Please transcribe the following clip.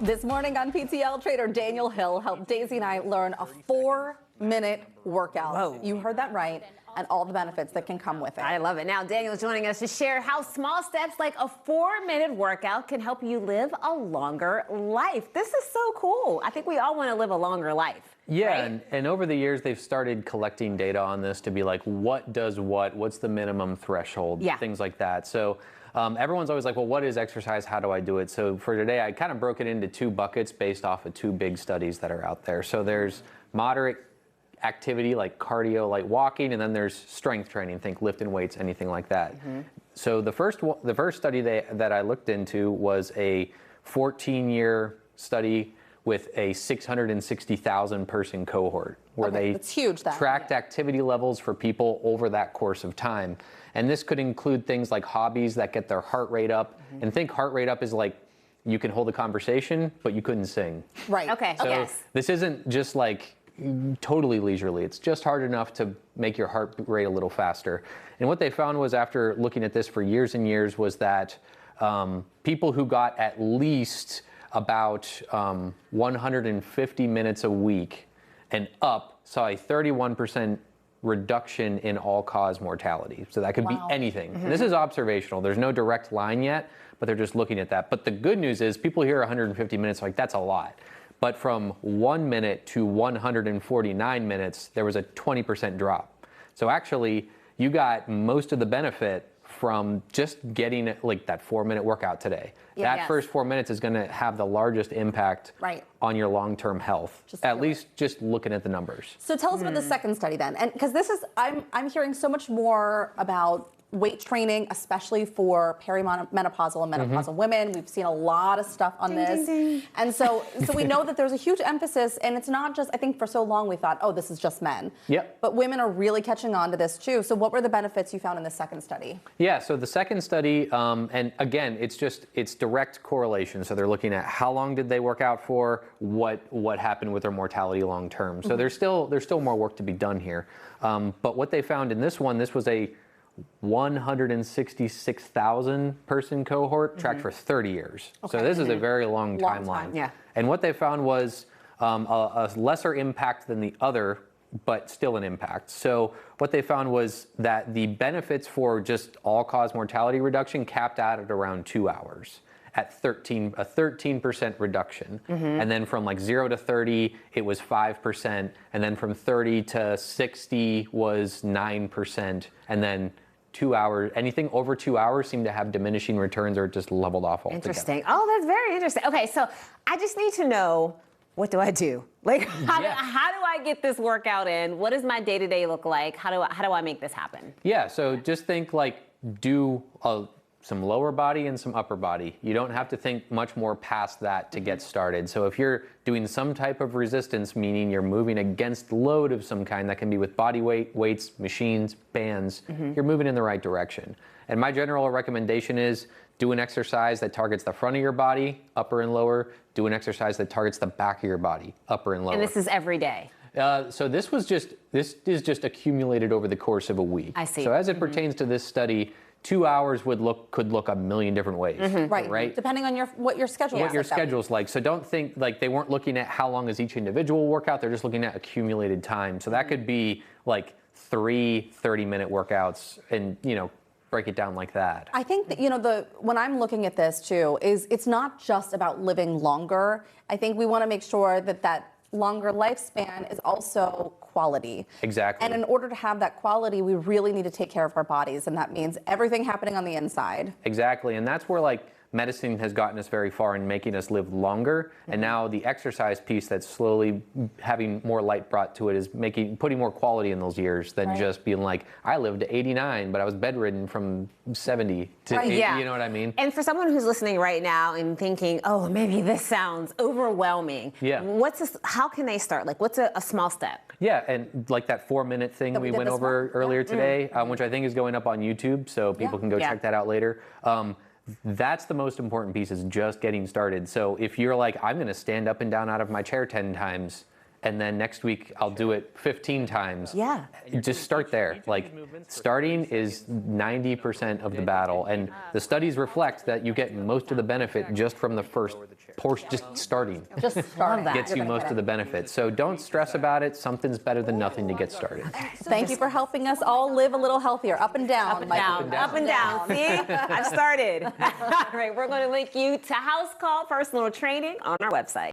This morning on PTL, trader Daniel Hill helped Daisy and I learn a 4-minute workout. Whoa. You heard that right, and all the benefits that can come with it. I love it. Now Daniel is joining us to share how small steps like a 4-minute workout can help you live a longer life. This is so cool. I think we all want to live a longer life. Yeah, right? and over the years, they've started collecting data on this to be like, what does what's the minimum threshold, things like that. So everyone's always like, well, what is exercise? How do I do it? So for today, I kind of broke it into 2 buckets based off of 2 big studies that are out there. So there's moderate activity like cardio, like walking, and then there's strength training, think lifting weights, anything like that. So the first study that I looked into was a 14-year study with a 660,000 person cohort where That's huge, then. tracked activity levels for people over that course of time. And this could include things like hobbies that get their heart rate up. And think heart rate up is like you can hold a conversation, but you couldn't sing. Right. Okay. So Yes. this isn't just like totally leisurely. It's just hard enough to make your heart rate a little faster. And what they found was, after looking at this for years and years, was that people who got at least about 150 minutes a week and up saw a 31% reduction in all-cause mortality. So that could be anything. And this is observational. There's no direct line yet, but they're just looking at that. But the good news is people hear 150 minutes like that's a lot. But from 1 minute to 149 minutes, there was a 20% drop. So actually, you got most of the benefit from just getting like that 4-minute workout today. That first 4 minutes is going to have the largest impact on your long-term health, at least just looking at the numbers. So tell us about the second study then, and because this is, I'm hearing so much more about weight training, especially for perimenopausal and menopausal women. We've seen a lot of stuff on this. And so we know that there's a huge emphasis, and it's not just, I think for so long we thought, oh, this is just men. Yep. But women are really catching on to this too. So what were the benefits you found in the second study? Yeah, so the second study, and again, it's direct correlation. So they're looking at how long did they work out for, what happened with their mortality long term. So there's still more work to be done here. But what they found in this one, this was a 166,000 person cohort tracked for 30 years. So this is a very long timeline. Yeah. And what they found was a lesser impact than the other, but still an impact. So what they found was that the benefits for just all-cause mortality reduction capped out at around 2 hours at a 13% reduction. And then from like 0 to 30, it was 5%. And then from 30 to 60 was 9%. And then 2 hours, anything over 2 hours seemed to have diminishing returns or just leveled off altogether. Interesting. Oh, that's very interesting. Okay, so I just need to know, what do I do? Like, how do I get this workout in? What does my day-to-day look like? How do I make this happen? Yeah, so just think like do some lower body and some upper body. You don't have to think much more past that to get started. So if you're doing some type of resistance, meaning you're moving against load of some kind, that can be with body weight, weights, machines, bands, you're moving in the right direction. And my general recommendation is do an exercise that targets the front of your body, upper and lower. Do an exercise that targets the back of your body, upper and lower. And this is every day? So this is just accumulated over the course of a week. I see. So as it pertains to this study, 2 hours could look a million different ways. Right. Depending on what your schedule is. What your schedule's like. So don't think like they weren't looking at how long is each individual workout. They're just looking at accumulated time. So that could be like 3 30-minute workouts, and break it down like that. I think that, when I'm looking at this too, is it's not just about living longer. I think we want to make sure that longer lifespan is also quality. Exactly. And in order to have that quality, we really need to take care of our bodies, and that means everything happening on the inside. Exactly, and that's where like medicine has gotten us very far in making us live longer, and now the exercise piece that's slowly having more light brought to it is putting more quality in those years than just being like, I lived to 89, but I was bedridden from 70 to 80, you know what I mean? And for someone who's listening right now and thinking, oh, maybe this sounds overwhelming, how can they start? Like, what's a small step? Yeah, and like that 4-minute thing we went over earlier today, which I think is going up on YouTube, so people can go check that out later. That's the most important piece, is just getting started. So if you're like, I'm going to stand up and down out of my chair 10 times, and then next week I'll do it 15 times. Yeah. Just start there. Like, starting is 90% of the battle, and the studies reflect that you get most of the benefit just from the first portion. Just starting Just start that. gets you most of the benefit. So don't stress about it. Something's better than nothing to get started. Thank you for helping us all live a little healthier. Up and down. Up and down. Up and down. See? I've started. All right, we're going to link you to House Call Personal Training on our website.